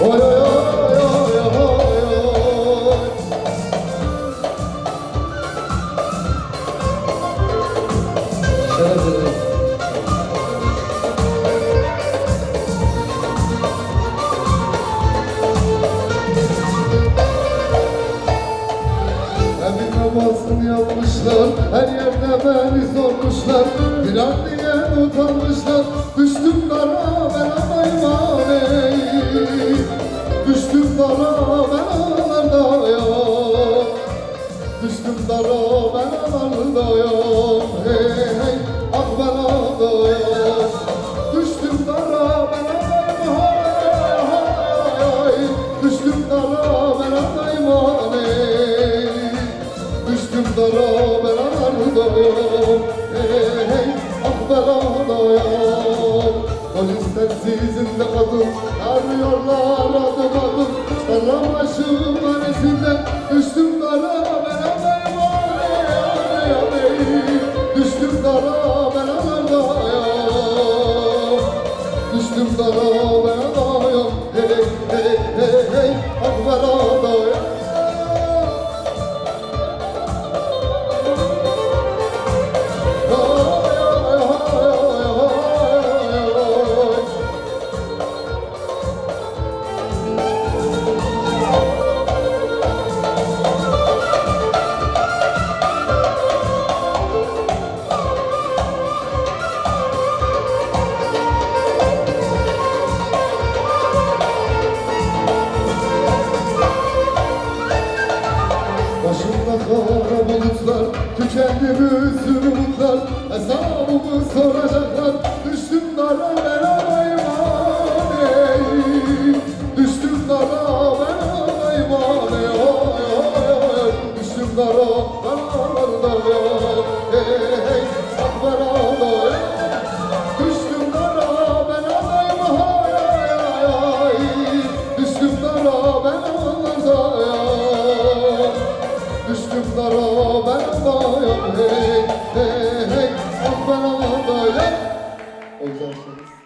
Oy oy oy oy oy oy. Şeref ederim. Namazını yapmışlar, her yerde beni sormuşlar. Günah diye utanmışlar, düştüm dara ben anayım ey. Düştüm dara ben analarda yok. Düştüm dara ben analarda yok. Hey hey ah ben analarda yok. Düştüm dara ben anayım hay. Düştüm dara ben anayım ey. Düştüm dara ben anardayım, hey hey ah ben anardayım. Polisten sizin de kadın arıyorlar adım adım. Sarılaşım arasında düştüm dara ben anardayım, hey hey hey. Düştüm dara ben anardayım. Düştüm dara ben anardayım, hey hey hey hey ah ben anardayım. Başımda kara bulutlar, tükendi bütün umutlar. Hesabımı soracaklar, düştüm dara ben anayım ey. Düştüm dara ben anayım ey. Düştüm dara ben anayım hey hey ah ben anayım. Düştüm dara ben anayım hay. Düştüm dara ben anayım. Düştüm dara ben anayım hey hey hey ah ben anayım. Olacaksınız.